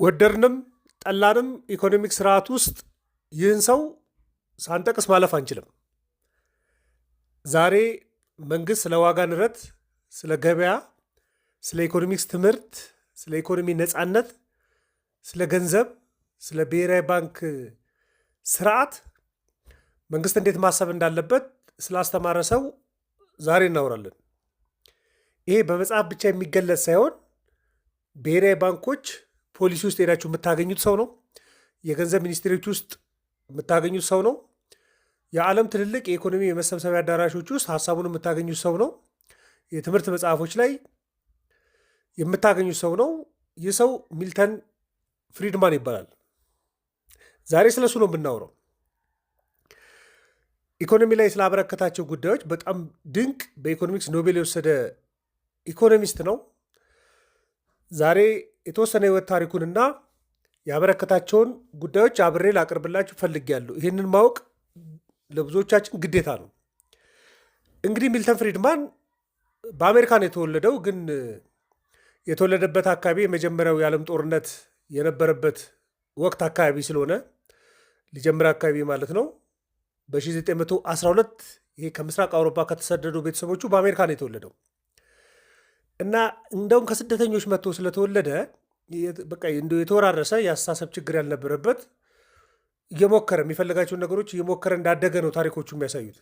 ወደድንም ጠላንም ኢኮኖሚክ ስርዓት ውስጥ ይህን ሰው ሳንጠቅስ ማለፍ አንችልም። ዛሬ መንግስት ስለ ዋጋ ንረት፣ ስለ ገበያ፣ ስለ ኢኮኖሚክስ ትምህርት፣ ስለ ኢኮኖሚ ነፃነት፣ ስለ ገንዘብ፣ ስለ ብሔራዊ ባንክ ስርዓት መንግስት እንዴት ማሰብ እንዳለበት ስላስተማረ ሰው ዛሬ እናወራለን። ይሄ በመጽሐፍ ብቻ የሚገለጽ ሳይሆን ብሔራዊ ባንኮች ፖሊሲ ውስጥ ሄዳችሁ የምታገኙት ሰው ነው። የገንዘብ ሚኒስቴሮች ውስጥ የምታገኙት ሰው ነው። የዓለም ትልልቅ የኢኮኖሚ የመሰብሰቢያ አዳራሾች ውስጥ ሀሳቡን የምታገኙት ሰው ነው። የትምህርት መጽሐፎች ላይ የምታገኙት ሰው ነው። ይህ ሰው ሚልተን ፍሪድማን ይባላል። ዛሬ ስለሱ ነው የምናውረው። ኢኮኖሚ ላይ ስላበረከታቸው ጉዳዮች በጣም ድንቅ በኢኮኖሚክስ ኖቤል የወሰደ ኢኮኖሚስት ነው። ዛሬ የተወሰነ ህይወት ታሪኩንና ያበረከታቸውን ጉዳዮች አብሬ ላቅርብላችሁ ፈልጌያለሁ። ይህንን ማወቅ ለብዙዎቻችን ግዴታ ነው። እንግዲህ ሚልተን ፍሪድማን በአሜሪካ ነው የተወለደው፣ ግን የተወለደበት አካባቢ የመጀመሪያው የዓለም ጦርነት የነበረበት ወቅት አካባቢ ስለሆነ ሊጀምር አካባቢ ማለት ነው። በ1912 ይሄ ከምስራቅ አውሮፓ ከተሰደዱ ቤተሰቦቹ በአሜሪካ ነው የተወለደው እና እንደውም ከስደተኞች መጥቶ ስለተወለደ በቃ የተወራረሰ የአስተሳሰብ ችግር ያልነበረበት እየሞከረ የሚፈልጋቸውን ነገሮች እየሞከረ እንዳደገ ነው ታሪኮቹ የሚያሳዩት።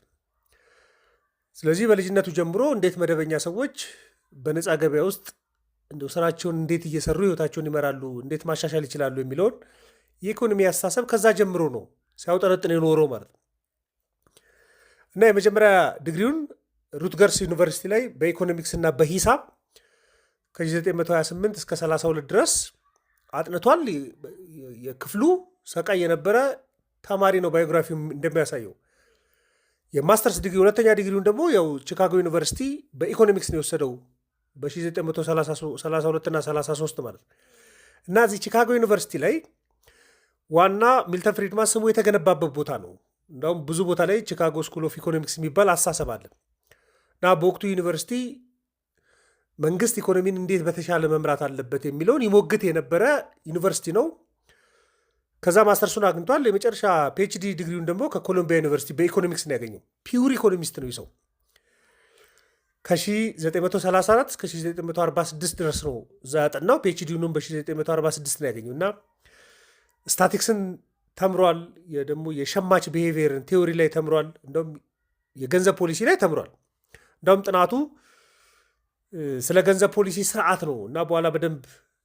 ስለዚህ በልጅነቱ ጀምሮ እንዴት መደበኛ ሰዎች በነፃ ገበያ ውስጥ ስራቸውን እንዴት እየሰሩ ህይወታቸውን ይመራሉ፣ እንዴት ማሻሻል ይችላሉ የሚለውን የኢኮኖሚ አስተሳሰብ ከዛ ጀምሮ ነው ሲያውጠነጥን የኖረው ማለት ነው። እና የመጀመሪያ ዲግሪውን ሩትገርስ ዩኒቨርሲቲ ላይ በኢኮኖሚክስ እና በሂሳብ ከ1928 እስከ 32 ድረስ አጥንቷል። የክፍሉ ሰቃይ የነበረ ተማሪ ነው ባዮግራፊ እንደሚያሳየው። የማስተርስ ዲግሪ ሁለተኛ ዲግሪውን ደግሞ ያው ቺካጎ ዩኒቨርሲቲ በኢኮኖሚክስ ነው የወሰደው በ1932 እና 33 ማለት ነው። እና እዚህ ቺካጎ ዩኒቨርሲቲ ላይ ዋና ሚልተን ፍሪድማን ስሙ የተገነባበት ቦታ ነው። እንዳውም ብዙ ቦታ ላይ ቺካጎ ስኩል ኦፍ ኢኮኖሚክስ የሚባል አስተሳሰብ አለ። እና በወቅቱ ዩኒቨርሲቲ መንግስት ኢኮኖሚን እንዴት በተሻለ መምራት አለበት የሚለውን ይሞግት የነበረ ዩኒቨርሲቲ ነው። ከዛ ማስተርሱን አግኝቷል። የመጨረሻ ፒኤችዲ ዲግሪውን ደግሞ ከኮሎምቢያ ዩኒቨርሲቲ በኢኮኖሚክስ ነው ያገኘው። ፒውር ኢኮኖሚስት ነው ይሰው። ከ1934 እስከ 1946 ድረስ ነው እዛ ያጠናው። ፒኤችዲውንም በ1946 ነው ያገኘው እና ስታቲክስን ተምሯል። ደግሞ የሸማች ብሄቪየርን ቴዎሪ ላይ ተምሯል። እንደውም የገንዘብ ፖሊሲ ላይ ተምሯል። እንደውም ጥናቱ ስለ ገንዘብ ፖሊሲ ስርዓት ነው እና በኋላ በደንብ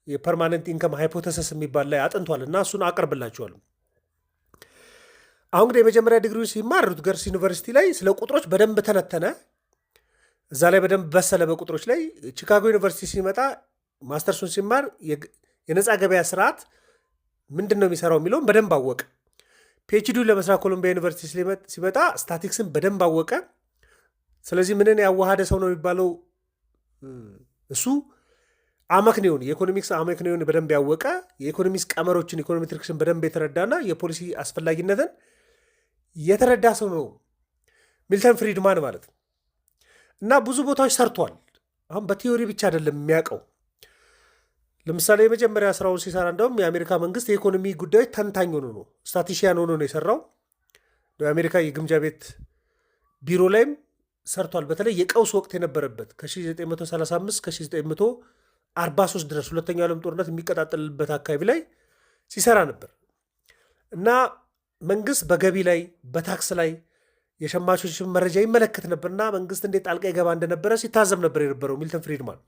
የፐርማነንት ኢንከም ሃይፖተሰስ የሚባል ላይ አጥንቷል እና እሱን አቀርብላችኋለሁ። አሁን እንግዲህ የመጀመሪያ ዲግሪውን ሲማር ሩትገርስ ዩኒቨርሲቲ ላይ ስለ ቁጥሮች በደንብ ተነተነ። እዛ ላይ በደንብ በሰለ በቁጥሮች ላይ። ቺካጎ ዩኒቨርሲቲ ሲመጣ ማስተርሱን ሲማር የነፃ ገበያ ስርዓት ምንድን ነው የሚሰራው የሚለውን በደንብ አወቀ። ፒኤችዲውን ለመስራት ኮሎምቢያ ዩኒቨርሲቲ ሲመጣ ስታቲክስን በደንብ አወቀ። ስለዚህ ምንን ያዋሃደ ሰው ነው የሚባለው? እሱ አመክንዮን የኢኮኖሚክስ አመክንዮን በደንብ ያወቀ፣ የኢኮኖሚክስ ቀመሮችን ኢኮኖሜትሪክስን በደንብ የተረዳና የፖሊሲ አስፈላጊነትን የተረዳ ሰው ነው ሚልተን ፍሪድማን ማለት ነው። እና ብዙ ቦታዎች ሰርቷል። አሁን በቲዮሪ ብቻ አይደለም የሚያውቀው። ለምሳሌ የመጀመሪያ ስራውን ሲሰራ እንደውም የአሜሪካ መንግስት የኢኮኖሚ ጉዳዮች ተንታኝ ሆኖ ነው ስታቲሽያን ሆኖ ነው የሰራው። የአሜሪካ የግምጃ ቤት ቢሮ ላይም ሰርቷል። በተለይ የቀውስ ወቅት የነበረበት ከ1935 ከ1943 ድረስ ሁለተኛው ዓለም ጦርነት የሚቀጣጠልበት አካባቢ ላይ ሲሰራ ነበር እና መንግስት በገቢ ላይ በታክስ ላይ የሸማቾችን መረጃ ይመለከት ነበርና መንግስት እንዴት ጣልቃ ይገባ እንደነበረ ሲታዘብ ነበር የነበረው ሚልተን ፍሪድማን።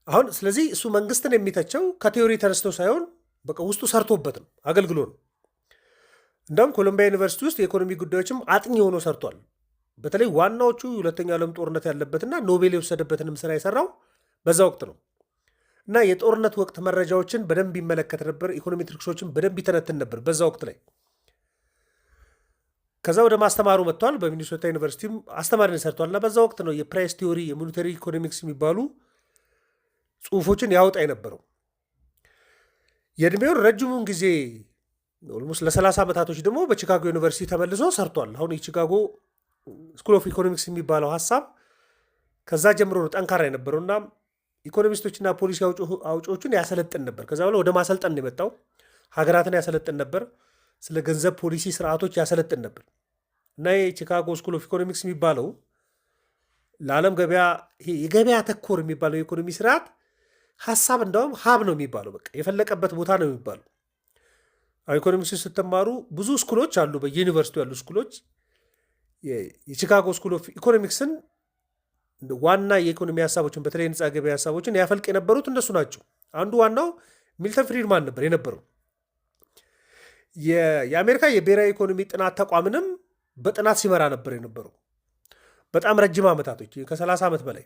አሁን ስለዚህ እሱ መንግስትን የሚተቸው ከቴዎሪ ተነስቶ ሳይሆን በቃ ውስጡ ሰርቶበት ነው፣ አገልግሎ ነው። እንደውም ኮሎምቢያ ዩኒቨርሲቲ ውስጥ የኢኮኖሚ ጉዳዮችም አጥኚ ሆኖ ሰርቷል። በተለይ ዋናዎቹ ሁለተኛው ዓለም ጦርነት ያለበትና ኖቤል የወሰደበትንም ስራ የሰራው በዛ ወቅት ነው እና የጦርነት ወቅት መረጃዎችን በደንብ ይመለከት ነበር። ኢኮኖሜትሪክሶችን በደንብ ይተነትን ነበር በዛ ወቅት ላይ። ከዛ ወደ ማስተማሩ መጥቷል። በሚኒሶታ ዩኒቨርሲቲም አስተማሪን ሰርቷል እና በዛ ወቅት ነው የፕራይስ ቲዮሪ፣ የሞኔታሪ ኢኮኖሚክስ የሚባሉ ጽሁፎችን ያወጣ የነበረው። የእድሜውን ረጅሙን ጊዜ ኦልሞስት ለ30 ዓመታቶች ደግሞ በቺካጎ ዩኒቨርሲቲ ተመልሶ ሰርቷል። አሁን የቺካጎ ስኩል ኦፍ ኢኮኖሚክስ የሚባለው ሀሳብ ከዛ ጀምሮ ነው ጠንካራ የነበረውና ኢኮኖሚስቶችና ፖሊሲ አውጪዎቹን ያሰለጥን ነበር። ከዛ በኋላ ወደ ማሰልጠን የመጣው ሀገራትን ያሰለጥን ነበር። ስለ ገንዘብ ፖሊሲ ስርዓቶች ያሰለጥን ነበር እና የቺካጎ ስኩል ኦፍ ኢኮኖሚክስ የሚባለው ለዓለም ገበያ የገበያ ተኮር የሚባለው የኢኮኖሚ ስርዓት ሀሳብ እንደውም ሀብ ነው የሚባለው። በቃ የፈለቀበት ቦታ ነው የሚባለው። ኢኮኖሚክስ ስትማሩ ብዙ ስኩሎች አሉ፣ በየዩኒቨርሲቲ ያሉ ስኩሎች። የቺካጎ ስኩል ኦፍ ኢኮኖሚክስን ዋና የኢኮኖሚ ሀሳቦችን በተለይ ነፃ ገበያ ሀሳቦችን ያፈልቅ የነበሩት እነሱ ናቸው። አንዱ ዋናው ሚልተን ፍሪድማን ነበር የነበረው። የአሜሪካ የብሔራዊ ኢኮኖሚ ጥናት ተቋምንም በጥናት ሲመራ ነበር የነበረው በጣም ረጅም ዓመታቶች ከ30 ዓመት በላይ።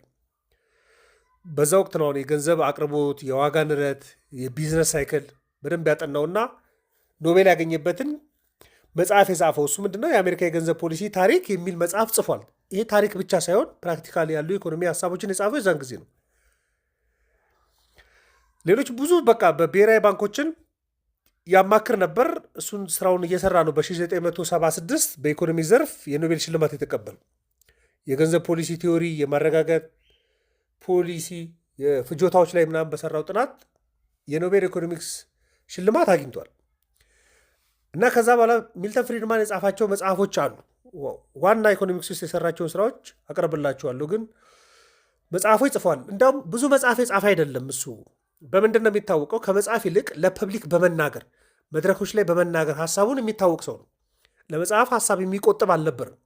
በዛ ወቅት ነው የገንዘብ አቅርቦት፣ የዋጋ ንረት፣ የቢዝነስ ሳይክል በደንብ ያጠናውና ኖቤል ያገኘበትን መጽሐፍ የጻፈው እሱ ምንድነው የአሜሪካ የገንዘብ ፖሊሲ ታሪክ የሚል መጽሐፍ ጽፏል። ይሄ ታሪክ ብቻ ሳይሆን ፕራክቲካሊ ያሉ ኢኮኖሚ ሀሳቦችን የጻፈው የዛን ጊዜ ነው። ሌሎች ብዙ በቃ በብሔራዊ ባንኮችን ያማክር ነበር። እሱን ስራውን እየሰራ ነው። በ1976 በኢኮኖሚ ዘርፍ የኖቤል ሽልማት የተቀበለው የገንዘብ ፖሊሲ ቲዎሪ፣ የማረጋጋት ፖሊሲ፣ የፍጆታዎች ላይ ምናምን በሰራው ጥናት የኖቤል ኢኮኖሚክስ ሽልማት አግኝቷል። እና ከዛ በኋላ ሚልተን ፍሪድማን የጻፋቸው መጽሐፎች አሉ። ዋና ኢኮኖሚክስ ውስጥ የሰራቸውን ስራዎች አቀርብላችኋለሁ። ግን መጽሐፎች ጽፏል። እንዲያውም ብዙ መጽሐፍ የጻፈ አይደለም። እሱ በምንድን ነው የሚታወቀው? ከመጽሐፍ ይልቅ ለፐብሊክ በመናገር መድረኮች ላይ በመናገር ሀሳቡን የሚታወቅ ሰው ነው። ለመጽሐፍ ሀሳብ የሚቆጥብ አልነበርም።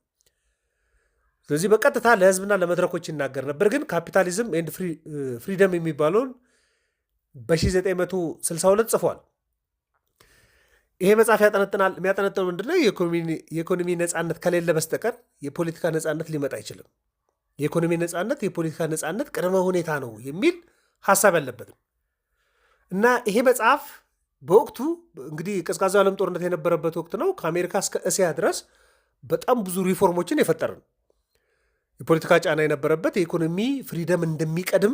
ስለዚህ በቀጥታ ለህዝብና ለመድረኮች ይናገር ነበር። ግን ካፒታሊዝም ኤንድ ፍሪደም የሚባለውን በ1962 ጽፏል። ይሄ መጽሐፍ የሚያጠነጥነው ምንድነው? የኢኮኖሚ ነፃነት ከሌለ በስተቀር የፖለቲካ ነፃነት ሊመጣ አይችልም። የኢኮኖሚ ነፃነት የፖለቲካ ነፃነት ቅድመ ሁኔታ ነው የሚል ሀሳብ ያለበትም እና ይሄ መጽሐፍ በወቅቱ እንግዲህ ቀዝቃዛው ዓለም ጦርነት የነበረበት ወቅት ነው። ከአሜሪካ እስከ እስያ ድረስ በጣም ብዙ ሪፎርሞችን የፈጠረ ነው። የፖለቲካ ጫና የነበረበት የኢኮኖሚ ፍሪደም እንደሚቀድም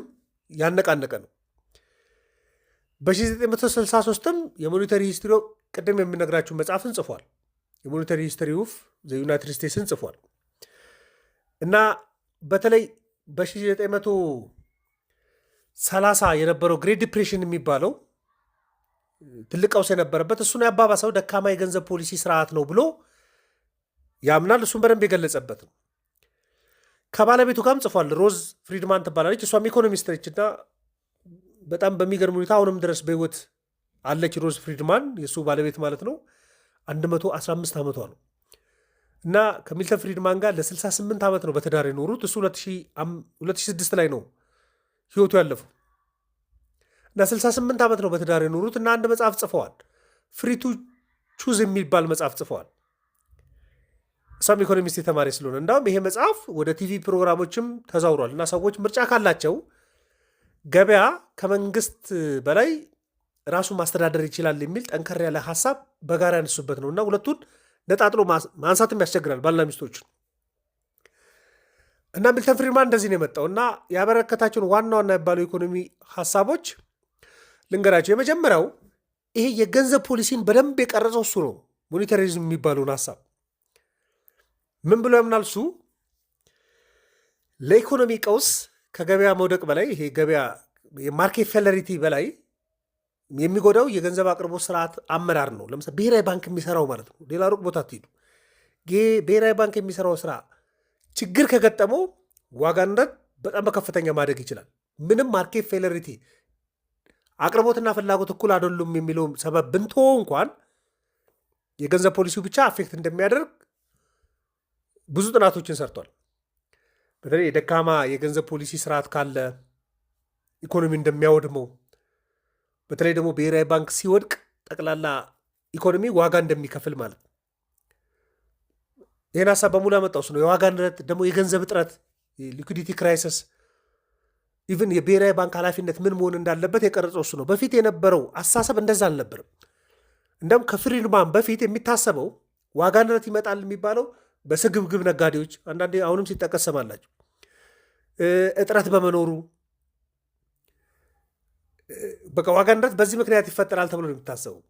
ያነቃነቀ ነው። በ1963ም የሞኔታሪ ሂስትሪ ቅድም የምነግራችሁ መጽሐፍን ጽፏል። የሞኔታሪ ሂስትሪ ኦፍ ዘ ዩናይትድ ስቴትስን ጽፏል እና በተለይ በ1930 የነበረው ግሬት ዲፕሬሽን የሚባለው ትልቅ ቀውስ የነበረበት እሱን ያባባሰው ደካማ የገንዘብ ፖሊሲ ስርዓት ነው ብሎ ያምናል። እሱን በደንብ የገለጸበት ነው። ከባለቤቱ ጋርም ጽፏል። ሮዝ ፍሪድማን ትባላለች። እሷም ኢኮኖሚስት ነች እና በጣም በሚገርም ሁኔታ አሁንም ድረስ በህይወት አለች። ሮዝ ፍሪድማን የእሱ ባለቤት ማለት ነው። 115 ዓመቷ ነው እና ከሚልተን ፍሪድማን ጋር ለ68 ዓመት ነው በትዳር የኖሩት። እሱ 2006 ላይ ነው ህይወቱ ያለፈው እና 68 ዓመት ነው በትዳር የኖሩት እና አንድ መጽሐፍ ጽፈዋል። ፍሪ ቱ ቹዝ የሚባል መጽሐፍ ጽፈዋል። እሷም ኢኮኖሚስት የተማሪ ስለሆነ እንዳውም ይሄ መጽሐፍ ወደ ቲቪ ፕሮግራሞችም ተዛውሯል እና ሰዎች ምርጫ ካላቸው ገበያ ከመንግስት በላይ ራሱን ማስተዳደር ይችላል የሚል ጠንከር ያለ ሀሳብ በጋራ ያነሱበት ነው እና ሁለቱን ነጣጥሎ ማንሳትም ያስቸግራል ባልና ሚስቶችን እና ሚልተን ፍሪድማን እንደዚህ ነው የመጣው እና ያበረከታቸውን ዋና ዋና የሚባሉ ኢኮኖሚ ሀሳቦች ልንገራቸው። የመጀመሪያው ይሄ የገንዘብ ፖሊሲን በደንብ የቀረጸው እሱ ነው። ሞኔታሪዝም የሚባለውን ሀሳብ ምን ብሎ ያምናል? እሱ ለኢኮኖሚ ቀውስ ከገበያ መውደቅ በላይ ይሄ ገበያ የማርኬት ፌለሪቲ በላይ የሚጎዳው የገንዘብ አቅርቦት ስርዓት አመራር ነው። ለምሳሌ ብሔራዊ ባንክ የሚሰራው ማለት ነው። ሌላ ሩቅ ቦታ ትሄዱ፣ ብሔራዊ ባንክ የሚሰራው ስራ ችግር ከገጠመው ዋጋ ንረት በጣም በከፍተኛ ማደግ ይችላል። ምንም ማርኬት ፌለሪቲ አቅርቦትና ፍላጎት እኩል አይደሉም የሚለው ሰበብ ብንተወው እንኳን የገንዘብ ፖሊሲው ብቻ አፌክት እንደሚያደርግ ብዙ ጥናቶችን ሰርቷል። በተለይ የደካማ የገንዘብ ፖሊሲ ስርዓት ካለ ኢኮኖሚ እንደሚያወድመው፣ በተለይ ደግሞ ብሔራዊ ባንክ ሲወድቅ ጠቅላላ ኢኮኖሚ ዋጋ እንደሚከፍል ማለት ነው። ይህን ሀሳብ በሙሉ ያመጣው እሱ ነው። የዋጋ ንረት ደግሞ የገንዘብ እጥረት ሊኩዲቲ ክራይሲስ ኢቭን የብሔራዊ ባንክ ኃላፊነት ምን መሆን እንዳለበት የቀረጸው እሱ ነው። በፊት የነበረው አስተሳሰብ እንደዛ አልነበርም። እንደውም ከፍሪድማን በፊት የሚታሰበው ዋጋ ንረት ይመጣል የሚባለው በስግብግብ ነጋዴዎች አንዳንዴ አሁንም ሲጠቀስ ሰማላቸው እጥረት በመኖሩ በቃ ዋጋ ንረት በዚህ ምክንያት ይፈጠራል ተብሎ ነው የሚታሰበው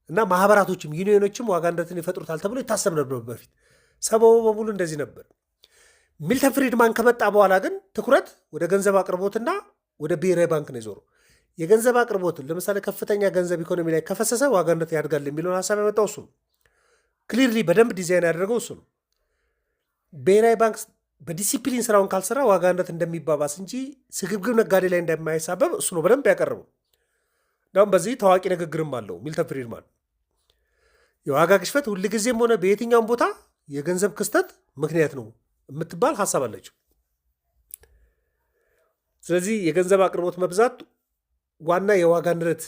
እና ማህበራቶችም ዩኒዮኖችም ዋጋ ንረትን ይፈጥሩታል ተብሎ ይታሰብ ነበር በፊት። ሰበቡ በሙሉ እንደዚህ ነበር። ሚልተን ፍሪድማን ከመጣ በኋላ ግን ትኩረት ወደ ገንዘብ አቅርቦትና ወደ ብሔራዊ ባንክ ነው የዞረው። የገንዘብ አቅርቦትን ለምሳሌ ከፍተኛ ገንዘብ ኢኮኖሚ ላይ ከፈሰሰ ዋጋ ንረት ያድጋል የሚለውን ሀሳብ ያመጣው እሱ ነው። ክሊርሊ በደንብ ዲዛይን ያደረገው እሱ ነው። ብሔራዊ ባንክ በዲሲፕሊን ስራውን ካልሰራ ዋጋ ንረት እንደሚባባስ እንጂ ስግብግብ ነጋዴ ላይ እንደማይሳበብ እሱ ነው በደንብ ያቀረበው። እንዳውም በዚህ ታዋቂ ንግግርም አለው ሚልተን ፍሪድማን። የዋጋ ግሽበት ሁልጊዜም ሆነ በየትኛውም ቦታ የገንዘብ ክስተት ምክንያት ነው የምትባል ሀሳብ አለችው። ስለዚህ የገንዘብ አቅርቦት መብዛት ዋና የዋጋ ንረት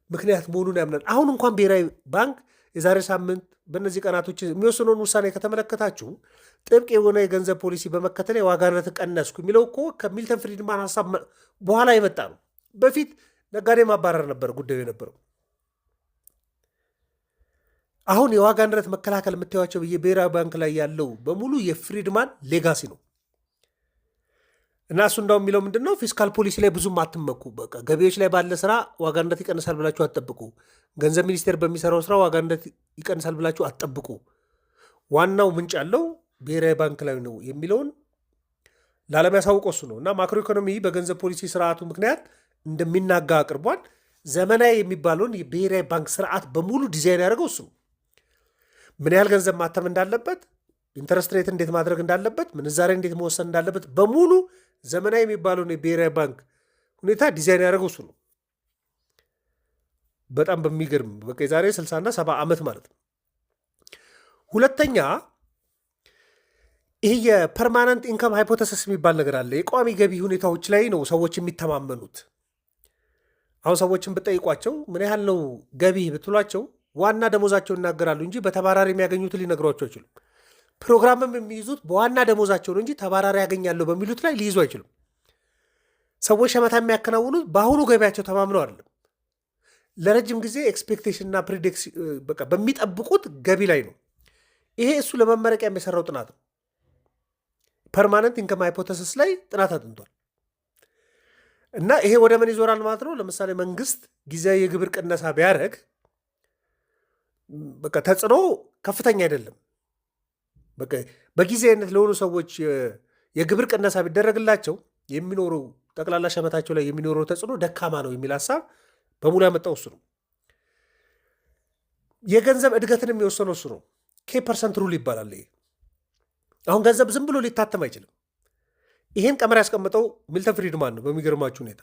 ምክንያት መሆኑን ያምናል። አሁን እንኳን ብሔራዊ ባንክ የዛሬ ሳምንት በእነዚህ ቀናቶች የሚወስነውን ውሳኔ ከተመለከታችሁ ጥብቅ የሆነ የገንዘብ ፖሊሲ በመከተል የዋጋ ንረት ቀነስኩ የሚለው እኮ ከሚልተን ፍሪድማን ሀሳብ በኋላ የመጣ ነው። በፊት ነጋዴ ማባረር ነበር ጉዳዩ የነበረው። አሁን የዋጋ ንረት መከላከል የምታዩቸው የብሔራዊ ባንክ ላይ ያለው በሙሉ የፍሪድማን ሌጋሲ ነው እና እሱ እንዳው የሚለው ምንድን ነው? ፊስካል ፖሊሲ ላይ ብዙም አትመኩ። በቃ ገቢዎች ላይ ባለ ስራ ዋጋ ንረት ይቀንሳል ብላችሁ አትጠብቁ። ገንዘብ ሚኒስቴር በሚሰራው ስራ ዋጋ ንረት ይቀንሳል ብላችሁ አትጠብቁ። ዋናው ምንጭ ያለው ብሔራዊ ባንክ ላይ ነው የሚለውን ለዓለም ያሳውቀው እሱ ነው እና ማክሮ ኢኮኖሚ በገንዘብ ፖሊሲ ስርዓቱ ምክንያት እንደሚናጋ አቅርቧል። ዘመናዊ የሚባለውን የብሔራዊ ባንክ ስርዓት በሙሉ ዲዛይን ያደርገው እሱ ነው። ምን ያህል ገንዘብ ማተም እንዳለበት፣ ኢንተረስት ሬት እንዴት ማድረግ እንዳለበት፣ ምንዛሬ እንዴት መወሰን እንዳለበት በሙሉ ዘመናዊ የሚባለውን የብሔራዊ ባንክ ሁኔታ ዲዛይን ያደረገው እሱ ነው። በጣም በሚገርም በቃ የዛሬ 60 እና 70 ዓመት ማለት ነው። ሁለተኛ ይህ የፐርማነንት ኢንካም ሃይፖቴሲስ የሚባል ነገር አለ። የቋሚ ገቢ ሁኔታዎች ላይ ነው ሰዎች የሚተማመኑት። አሁን ሰዎችን ብጠይቋቸው ምን ያህል ነው ገቢ ብትሏቸው ዋና ደሞዛቸው ይናገራሉ እንጂ በተባራሪ የሚያገኙት ሊነግሯቸው አይችሉም። ፕሮግራምም የሚይዙት በዋና ደሞዛቸው ነው እንጂ ተባራሪ ያገኛለሁ በሚሉት ላይ ሊይዙ አይችሉም። ሰዎች ሸመታ የሚያከናውኑት በአሁኑ ገቢያቸው ተማምነው አይደለም። ለረጅም ጊዜ ኤክስፔክቴሽንና ፕሪዲክሽን በቃ በሚጠብቁት ገቢ ላይ ነው። ይሄ እሱ ለመመረቂያ የሚሰራው ጥናት ነው። ፐርማነንት ኢንከም ሃይፖቴሲስ ላይ ጥናት አጥንቷል። እና ይሄ ወደ ምን ይዞራል ማለት ነው? ለምሳሌ መንግስት ጊዜያዊ የግብር ቅነሳ ቢያደርግ በቃ ተጽዕኖ ከፍተኛ አይደለም። በቃ በጊዜያዊነት ለሆኑ ሰዎች የግብር ቅነሳ ቢደረግላቸው የሚኖሩ ጠቅላላ ሸመታቸው ላይ የሚኖረው ተጽዕኖ ደካማ ነው የሚል ሀሳብ በሙሉ ያመጣው እሱ ነው። የገንዘብ እድገትን የሚወሰነው እሱ ነው። ኬ% ሩል ይባላል። ይሄ አሁን ገንዘብ ዝም ብሎ ሊታተም አይችልም። ይሄን ቀመር ያስቀምጠው ሚልተን ፍሪድማን ነው። በሚገርማችሁ ሁኔታ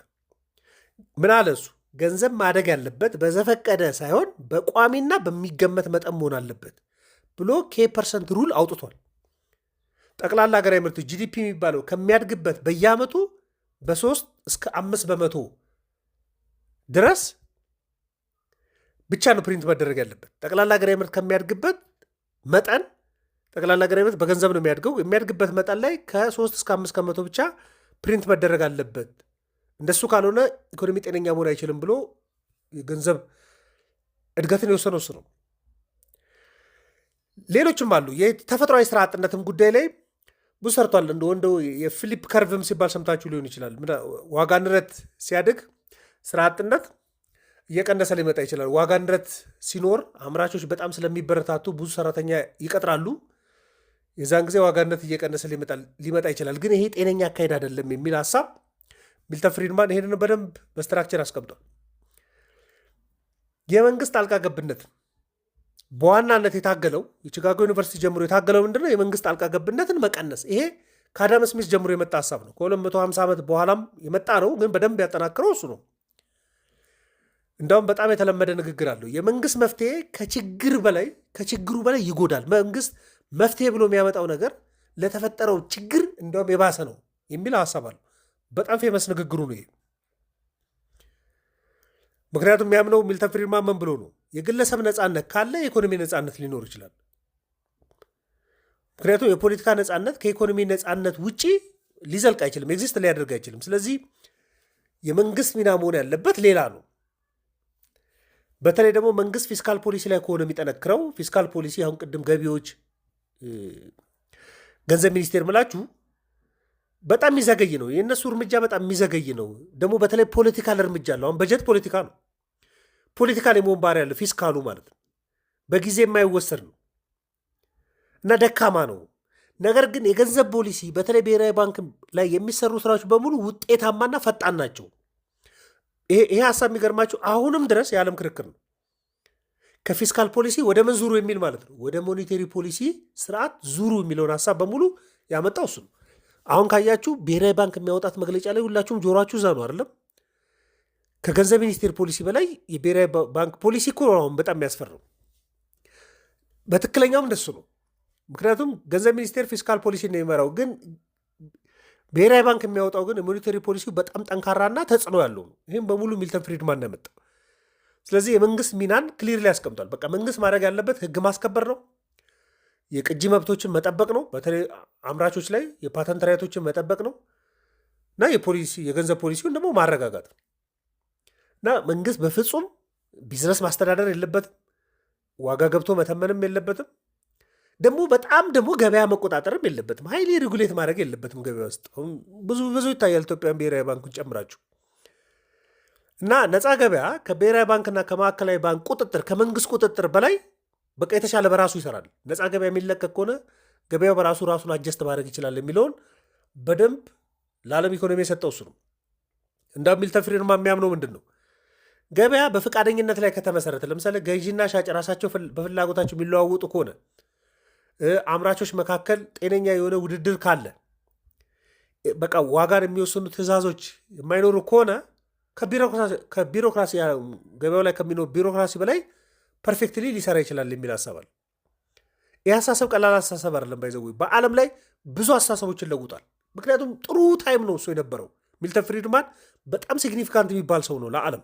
ምን አለ እሱ? ገንዘብ ማደግ ያለበት በዘፈቀደ ሳይሆን በቋሚና በሚገመት መጠን መሆን አለበት ብሎ ኬ% ሩል አውጥቷል። ጠቅላላ ሀገራዊ ምርት ጂዲፒ የሚባለው ከሚያድግበት በየዓመቱ በ3 እስከ 5% ድረስ ብቻ ነው ፕሪንት መደረግ ያለበት። ጠቅላላ ሀገራዊ ምርት ከሚያድግበት መጠን ጠቅላላ ሀገራዊ ምርት በገንዘብ ነው የሚያድገው። የሚያድግበት መጠን ላይ ከ3 እስከ 5% ብቻ ፕሪንት መደረግ አለበት። እንደሱ ካልሆነ ኢኮኖሚ ጤነኛ መሆን አይችልም ብሎ የገንዘብ እድገትን የወሰነው እሱ ነው። ሌሎችም አሉ። የተፈጥሯዊ ስራ አጥነትም ጉዳይ ላይ ብዙ ሰርቷል። እንደው የፊሊፕ ከርቭም ሲባል ሰምታችሁ ሊሆን ይችላል። ዋጋ ንረት ሲያድግ ስራ አጥነት እየቀነሰ ሊመጣ ይችላል። ዋጋ ንረት ሲኖር አምራቾች በጣም ስለሚበረታቱ ብዙ ሰራተኛ ይቀጥራሉ። የዛን ጊዜ ዋጋ ንረት እየቀነሰ ሊመጣ ይችላል። ግን ይሄ ጤነኛ አካሄድ አይደለም የሚል ሀሳብ ሚልተን ፍሪድማን ይሄንን በደንብ በስትራክቸር አስቀምጧል። የመንግስት ጣልቃ ገብነት በዋናነት የታገለው የቺካጎ ዩኒቨርሲቲ ጀምሮ የታገለው ምንድነው? የመንግስት ጣልቃ ገብነትን መቀነስ። ይሄ ከአዳም ስሚዝ ጀምሮ የመጣ ሀሳብ ነው። ከ250 ዓመት በኋላም የመጣ ነው። ግን በደንብ ያጠናክረው እሱ ነው። እንዳውም በጣም የተለመደ ንግግር አለው። የመንግስት መፍትሄ ከችግሩ በላይ ይጎዳል። መንግስት መፍትሄ ብሎ የሚያመጣው ነገር ለተፈጠረው ችግር እንዳውም የባሰ ነው የሚል ሀሳብ አለው። በጣም ፌመስ ንግግሩ ነው ይሄ። ምክንያቱም የሚያምነው ሚልተን ፍሪድማን ምን ብሎ ነው? የግለሰብ ነፃነት ካለ የኢኮኖሚ ነፃነት ሊኖር ይችላል። ምክንያቱም የፖለቲካ ነፃነት ከኢኮኖሚ ነፃነት ውጪ ሊዘልቅ አይችልም፣ ኤግዚስት ሊያደርግ አይችልም። ስለዚህ የመንግስት ሚና መሆን ያለበት ሌላ ነው። በተለይ ደግሞ መንግስት ፊስካል ፖሊሲ ላይ ከሆነ የሚጠነክረው ፊስካል ፖሊሲ አሁን ቅድም ገቢዎች ገንዘብ ሚኒስቴር ምላችሁ በጣም የሚዘገይ ነው። የእነሱ እርምጃ በጣም የሚዘገይ ነው። ደግሞ በተለይ ፖለቲካል እርምጃ አለው። አሁን በጀት ፖለቲካ ነው። ፖለቲካል የመሆን ባህሪ ያለው ፊስካሉ ማለት ነው። በጊዜ የማይወሰድ ነው እና ደካማ ነው። ነገር ግን የገንዘብ ፖሊሲ በተለይ ብሔራዊ ባንክ ላይ የሚሰሩ ስራዎች በሙሉ ውጤታማና ፈጣን ናቸው። ይሄ ሀሳብ የሚገርማቸው አሁንም ድረስ የዓለም ክርክር ነው። ከፊስካል ፖሊሲ ወደ ምን ዙሩ የሚል ማለት ነው። ወደ ሞኔቴሪ ፖሊሲ ስርዓት ዙሩ የሚለውን ሀሳብ በሙሉ ያመጣው እሱ ነው። አሁን ካያችሁ ብሔራዊ ባንክ የሚያወጣት መግለጫ ላይ ሁላችሁም ጆሯችሁ እዛ ነው አይደለም? ከገንዘብ ሚኒስቴር ፖሊሲ በላይ የብሔራዊ ባንክ ፖሊሲ እኮ አሁን በጣም የሚያስፈራው። በትክክለኛውም እንደሱ ነው። ምክንያቱም ገንዘብ ሚኒስቴር ፊስካል ፖሊሲ ነው የሚመራው፣ ግን ብሔራዊ ባንክ የሚያወጣው ግን ሞኔታሪ ፖሊሲው በጣም ጠንካራና ተጽዕኖ ያለው ነው። ይህም በሙሉ ሚልተን ፍሪድማን ነው ያመጣው። ስለዚህ የመንግስት ሚናን ክሊር ላይ ያስቀምጧል። በቃ መንግስት ማድረግ ያለበት ህግ ማስከበር ነው፣ የቅጂ መብቶችን መጠበቅ ነው፣ በተለይ አምራቾች ላይ የፓተንት ራይቶችን መጠበቅ ነው እና የገንዘብ ፖሊሲውን ደግሞ ማረጋጋት ነው። እና መንግስት በፍጹም ቢዝነስ ማስተዳደር የለበትም፣ ዋጋ ገብቶ መተመንም የለበትም፣ ደግሞ በጣም ደግሞ ገበያ መቆጣጠርም የለበትም፣ ሀይሊ ሬጉሌት ማድረግ የለበትም። ገበያ ውስጥ ብዙ ይታያል፣ ኢትዮጵያን ብሔራዊ ባንኩን ጨምራችሁ እና ነፃ ገበያ ከብሔራዊ ባንክና ከማዕከላዊ ባንክ ቁጥጥር ከመንግስት ቁጥጥር በላይ በቃ የተሻለ በራሱ ይሰራል። ነፃ ገበያ የሚለቀቅ ከሆነ ገበያው በራሱ ራሱን አጀስት ማድረግ ይችላል የሚለውን በደንብ ለዓለም ኢኮኖሚ የሰጠው እሱ ነው። እንደ ሚልተን ፍሪድማን የሚያምነው ምንድን ነው? ገበያ በፈቃደኝነት ላይ ከተመሰረተ፣ ለምሳሌ ገዢና ሻጭ ራሳቸው በፍላጎታቸው የሚለዋወጡ ከሆነ፣ አምራቾች መካከል ጤነኛ የሆነ ውድድር ካለ፣ በቃ ዋጋን የሚወስኑ ትዕዛዞች የማይኖሩ ከሆነ ከቢሮክራሲ ገበያው ላይ ከሚኖር ቢሮክራሲ በላይ ፐርፌክትሊ ሊሰራ ይችላል የሚል አሳባል። ይህ አሳሰብ ቀላል አሳሰብ አይደለም። ባይዘው በዓለም ላይ ብዙ አሳሰቦችን ለውጧል። ምክንያቱም ጥሩ ታይም ነው እሱ የነበረው። ሚልተን ፍሪድማን በጣም ሲግኒፊካንት የሚባል ሰው ነው ለዓለም።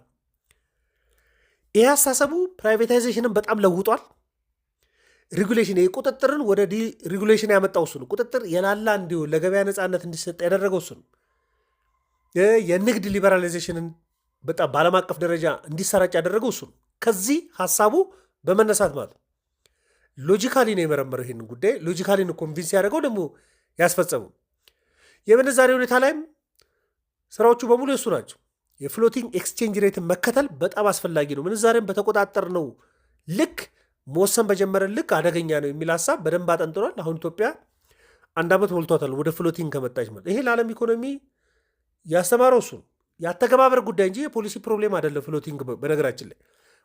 ይህ አሳሰቡ ፕራይቬታይዜሽንን በጣም ለውጧል። ሬጉሌሽን ቁጥጥርን ወደ ሬጉሌሽን ያመጣው እሱ ነው። ቁጥጥር የላላ እንዲሆን ለገበያ ነፃነት እንዲሰጥ ያደረገው እሱ ነው። የንግድ ሊበራላይዜሽንን በጣም በዓለም አቀፍ ደረጃ እንዲሰራጭ ያደረገው እሱ ነው። ከዚህ ሀሳቡ በመነሳት ማለት ነው ሎጂካሊ ነው የመረመረው ይህንን ጉዳይ። ሎጂካሊ ነው ኮንቪንስ ያደረገው ደግሞ ያስፈጸመው። የምንዛሬ ሁኔታ ላይም ስራዎቹ በሙሉ የሱ ናቸው። የፍሎቲንግ ኤክስቼንጅ ሬትን መከተል በጣም አስፈላጊ ነው። ምንዛሬን በተቆጣጠር ነው ልክ መወሰን በጀመረን ልክ አደገኛ ነው የሚል ሀሳብ በደንብ አጠንጥኗል። አሁን ኢትዮጵያ 1 ዓመት ሞልቷታል ወደ ፍሎቲንግ ከመጣች ማለት። ይሄ ለዓለም ኢኮኖሚ ያስተማረው እሱ ነው። ያተገባበር ጉዳይ እንጂ የፖሊሲ ፕሮብሌም አይደለም ፍሎቲንግ። በነገራችን ላይ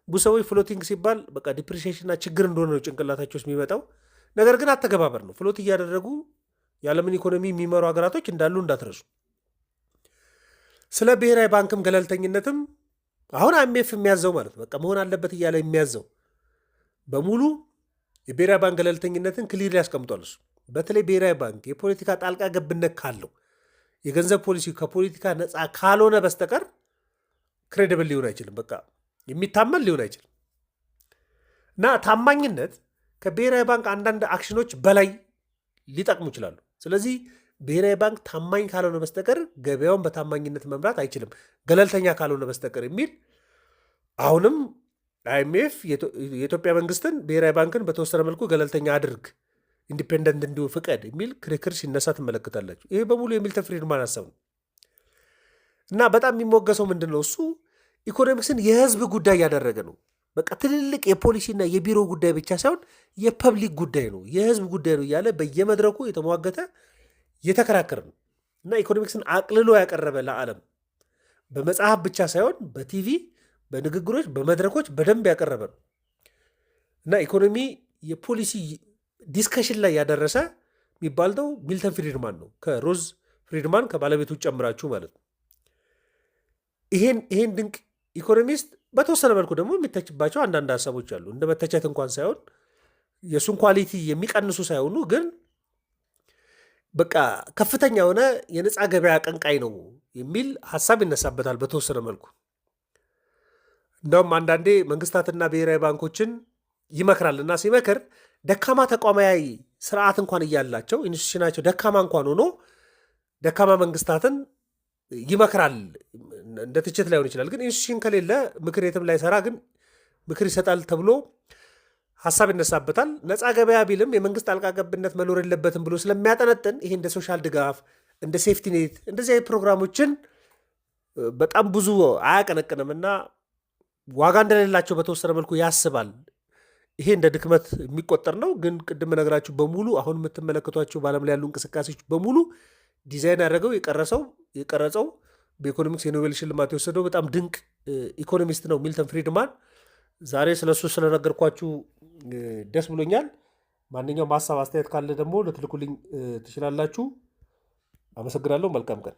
ብዙ ሰዎች ፍሎቲንግ ሲባል በቃ ዲፕሪሺዬሽንና ችግር እንደሆነ ነው ጭንቅላታቸው ውስጥ የሚመጣው። ነገር ግን አተገባበር ነው። ፍሎት እያደረጉ የዓለምን ኢኮኖሚ የሚመሩ ሀገራቶች እንዳሉ እንዳትረሱ። ስለ ብሔራዊ ባንክም ገለልተኝነትም አሁን አይኤምኤፍ የሚያዘው ማለት በቃ መሆን አለበት እያለ የሚያዘው በሙሉ የብሔራዊ ባንክ ገለልተኝነትን ክሊር ያስቀምጧል እሱ። በተለይ ብሔራዊ ባንክ የፖለቲካ ጣልቃ ገብነት ካለው የገንዘብ ፖሊሲ ከፖለቲካ ነፃ ካልሆነ በስተቀር ክሬዲብል ሊሆን አይችልም። በቃ የሚታመን ሊሆን አይችልም። እና ታማኝነት ከብሔራዊ ባንክ አንዳንድ አክሽኖች በላይ ሊጠቅሙ ይችላሉ። ስለዚህ ብሔራዊ ባንክ ታማኝ ካልሆነ በስተቀር ገበያውን በታማኝነት መምራት አይችልም ገለልተኛ ካልሆነ በስተቀር የሚል አሁንም አይኤምኤፍ የኢትዮጵያ መንግስትን ብሔራዊ ባንክን በተወሰነ መልኩ ገለልተኛ አድርግ ኢንዲፔንደንት እንዲሁ ፍቀድ የሚል ክርክር ሲነሳ ትመለከታላችሁ። ይሄ በሙሉ የሚልተን ፍሪድማን ሀሳብ ነው እና በጣም የሚሞገሰው ምንድን ነው? እሱ ኢኮኖሚክስን የህዝብ ጉዳይ ያደረገ ነው። በቃ ትልልቅ የፖሊሲና የቢሮ ጉዳይ ብቻ ሳይሆን የፐብሊክ ጉዳይ ነው፣ የህዝብ ጉዳይ ነው እያለ በየመድረኩ የተሟገተ የተከራከረ ነው እና ኢኮኖሚክስን አቅልሎ ያቀረበ ለዓለም በመጽሐፍ ብቻ ሳይሆን በቲቪ በንግግሮች በመድረኮች በደንብ ያቀረበ ነው እና ኢኮኖሚ የፖሊሲ ዲስከሽን ላይ ያደረሰ የሚባልተው ሚልተን ፍሪድማን ነው። ከሮዝ ፍሪድማን ከባለቤቱ ጨምራችሁ ማለት ነው። ይሄን ድንቅ ኢኮኖሚስት በተወሰነ መልኩ ደግሞ የሚተችባቸው አንዳንድ ሀሳቦች አሉ። እንደ መተቸት እንኳን ሳይሆን የእሱን ኳሊቲ የሚቀንሱ ሳይሆኑ ግን በቃ ከፍተኛ የሆነ የነፃ ገበያ አቀንቃይ ነው የሚል ሀሳብ ይነሳበታል በተወሰነ መልኩ። እንደውም አንዳንዴ መንግስታትና ብሔራዊ ባንኮችን ይመክራልና ሲመክር ደካማ ተቋማዊ ስርዓት እንኳን እያላቸው ኢንስቲቱሽናቸው ደካማ እንኳን ሆኖ ደካማ መንግስታትን ይመክራል። እንደ ትችት ላይሆን ይችላል፣ ግን ኢንስቲቱሽን ከሌለ ምክር የትም ላይ ሰራ ግን ምክር ይሰጣል ተብሎ ሀሳብ ይነሳበታል። ነፃ ገበያ ቢልም የመንግስት ጣልቃ ገብነት መኖር የለበትም ብሎ ስለሚያጠነጥን ይሄ እንደ ሶሻል ድጋፍ እንደ ሴፍቲኔት እንደዚህ አይነት ፕሮግራሞችን በጣም ብዙ አያቀነቅንም እና ዋጋ እንደሌላቸው በተወሰነ መልኩ ያስባል። ይሄ እንደ ድክመት የሚቆጠር ነው። ግን ቅድም ነገራችሁ በሙሉ አሁን የምትመለከቷቸው በዓለም ላይ ያሉ እንቅስቃሴዎች በሙሉ ዲዛይን ያደረገው የቀረጸው በኢኮኖሚክስ የኖቤል ሽልማት የወሰደው በጣም ድንቅ ኢኮኖሚስት ነው ሚልተን ፍሪድማን። ዛሬ ስለሱ ስለነገርኳችሁ ደስ ብሎኛል። ማንኛውም ሀሳብ አስተያየት ካለ ደግሞ ልትልኩልኝ ትችላላችሁ። አመሰግናለሁ። መልካም ቀን።